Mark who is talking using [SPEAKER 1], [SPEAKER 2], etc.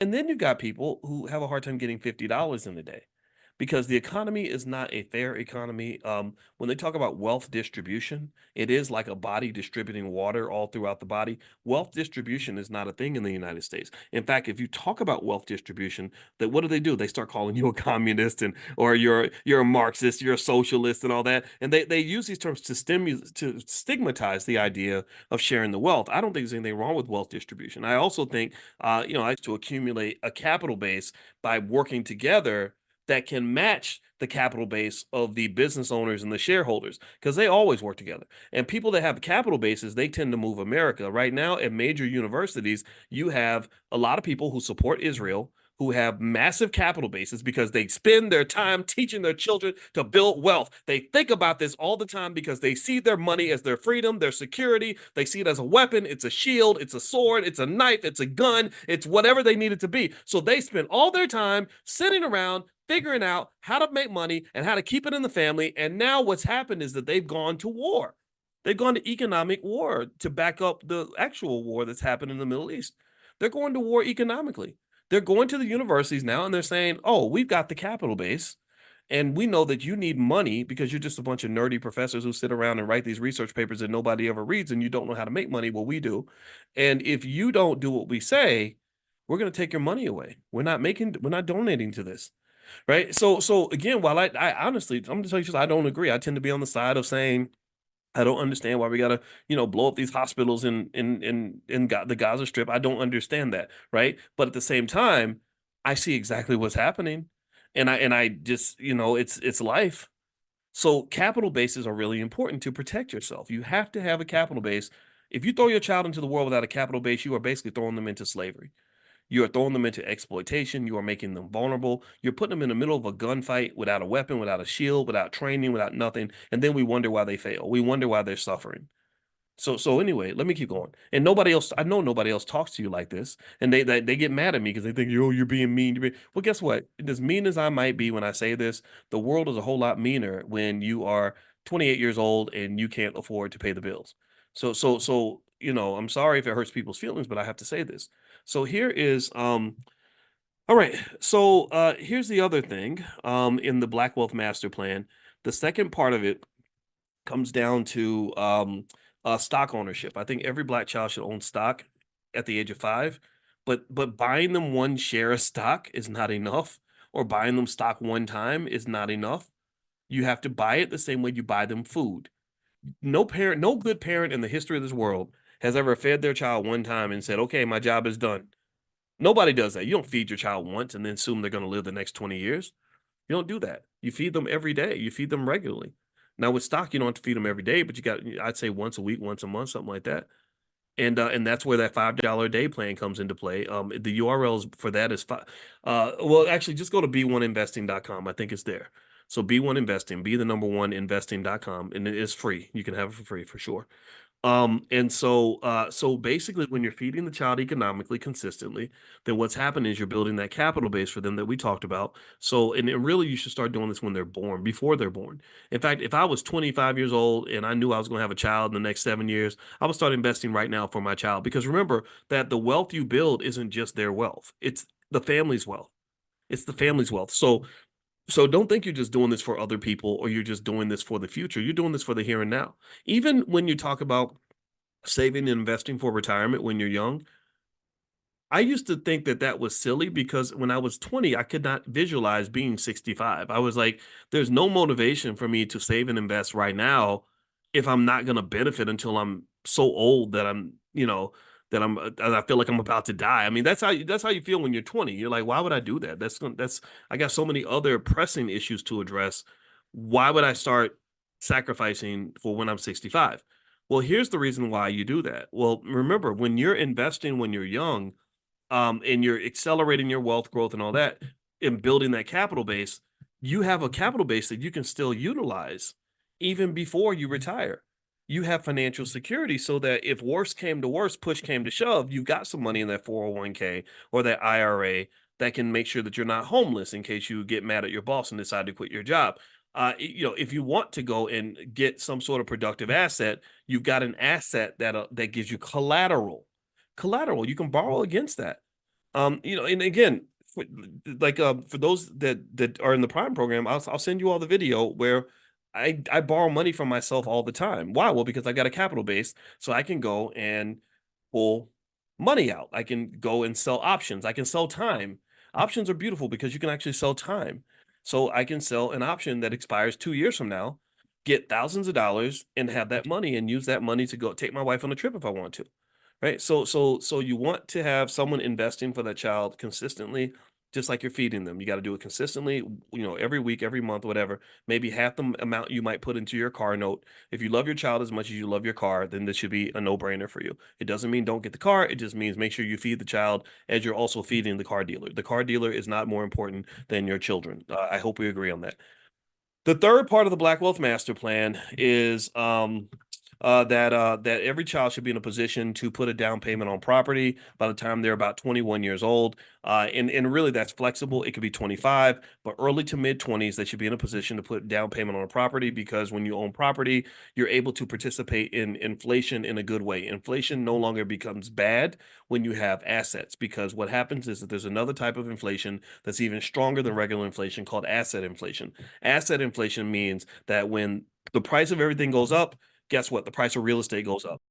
[SPEAKER 1] And then you got people who have a hard time getting $50 in a day because the economy is not a fair economy. When they talk about wealth distribution, it is like a body distributing water all throughout the body. Wealth distribution is not a thing in the United States. In fact, if you talk about wealth distribution, that what do? They start calling you a communist and or you're a Marxist, you're a socialist, and all that. And they use these terms to stigmatize the idea of sharing the wealth. I don't think there's anything wrong with wealth distribution. I also think I used to accumulate a capital base by working together that can match the capital base of the business owners and the shareholders because they always work together. And people that have capital bases, they tend to move America. Right now, at major universities, you have a lot of people who support Israel. Who have massive capital bases because they spend their time teaching their children to build wealth. They think about this all the time because they see their money as their freedom, their security. They see it as a weapon, it's a shield, it's a sword, it's a knife, it's a gun, it's whatever they need it to be. So they spend all their time sitting around figuring out how to make money and how to keep it in the family. And now what's happened is that they've gone to war. They've gone to economic war to back up the actual war that's happened in the Middle East. They're going to war economically. They're going to the universities now and they're saying, oh, we've got the capital base. And we know that you need money because you're just a bunch of nerdy professors who sit around and write these research papers that nobody ever reads and you don't know how to make money. Well, we do. And if you don't do what we say, we're going to take your money away. We're not donating to this. Right. So again, while I honestly, I'm gonna tell you, I don't agree. I tend to be on the side of saying I don't understand why we gotta, blow up these hospitals in the Gaza Strip. I don't understand that, right? But at the same time, I see exactly what's happening, and I just, it's life. So capital bases are really important to protect yourself. You have to have a capital base. If you throw your child into the world without a capital base, you are basically throwing them into slavery. You are throwing them into exploitation. You are making them vulnerable. You're putting them in the middle of a gunfight without a weapon, without a shield, without training, without nothing. And then we wonder why they fail. We wonder why they're suffering. So anyway, let me keep going. And nobody else, I know nobody else talks to you like this. And they get mad at me because they think, yo, you're being mean. Well, guess what? As mean as I might be when I say this, the world is a whole lot meaner when you are 28 years old and you can't afford to pay the bills. So, I'm sorry if it hurts people's feelings, but I have to say this. So here is all right. So here's the other thing in the Black Wealth Master Plan. The second part of it comes down to stock ownership. I think every black child should own stock at the age of 5, but buying them one share of stock is not enough, or buying them stock one time is not enough. You have to buy it the same way you buy them food. No parent, no good parent in the history of this world has ever fed their child one time and said, "Okay, my job is done." Nobody does that. You don't feed your child once and then assume they're going to live the next 20 years. You don't do that. You feed them every day. You feed them regularly. Now with stock, you don't have to feed them every day, but I'd say once a week, once a month, something like that. And that's where that $5 a day plan comes into play. The URLs for that is well, actually just go to b1investing.com. I think it's there. So B1 Investing, be the number one investing.com, and it is free. You can have it for free for sure. So basically when you're feeding the child economically consistently, then what's happening is you're building that capital base for them that we talked about. So, and really you should start doing this when they're born, before they're born. In fact, if I was 25 years old and I knew I was going to have a child in the next 7 years, I would start investing right now for my child. Because remember that the wealth you build isn't just their wealth. It's the family's wealth. It's the family's wealth. So don't think you're just doing this for other people or you're just doing this for the future. You're doing this for the here and now. Even when you talk about saving and investing for retirement when you're young, I used to think that that was silly because when I was 20, I could not visualize being 65. I was like, there's no motivation for me to save and invest right now if I'm not going to benefit until I'm so old that I feel like I'm about to die. I mean, that's how you feel when you're 20. You're like, why would I do that? I got so many other pressing issues to address. Why would I start sacrificing for when I'm 65? Well, here's the reason why you do that. Well, remember, when you're investing when you're young, and you're accelerating your wealth growth and all that, and building that capital base, you have a capital base that you can still utilize even before you retire. You have financial security so that if worse came to worse, push came to shove, you've got some money in that 401k or that IRA that can make sure that you're not homeless in case you get mad at your boss and decide to quit your job. If you want to go and get some sort of productive asset, you've got an asset that gives you collateral. You can borrow against that. And again, for those that are in the Prime program, I'll send you all the video where I borrow money from myself all the time. Why? Well, because I got a capital base, so I can go and pull money out. I can go and sell options. I can sell time. Options are beautiful because you can actually sell time. So I can sell an option that expires 2 years from now, get thousands of dollars, and have that money and use that money to go take my wife on a trip if I want to. Right? So you want to have someone investing for that child consistently, just like you're feeding them. You got to do it consistently, every week, every month, whatever. Maybe half the amount you might put into your car note. If you love your child as much as you love your car, then this should be a no-brainer for you. It doesn't mean don't get the car. It just means make sure you feed the child as you're also feeding the car dealer. The car dealer is not more important than your children. I hope we agree on that. The third part of the Black Wealth Master Plan is that every child should be in a position to put a down payment on property by the time they're about 21 years old. And really that's flexible. It could be 25, but early to mid 20s, they should be in a position to put down payment on a property because when you own property, you're able to participate in inflation in a good way. Inflation no longer becomes bad when you have assets because what happens is that there's another type of inflation that's even stronger than regular inflation called asset inflation. Asset inflation means that when the price of everything goes up, guess what? The price of real estate goes up.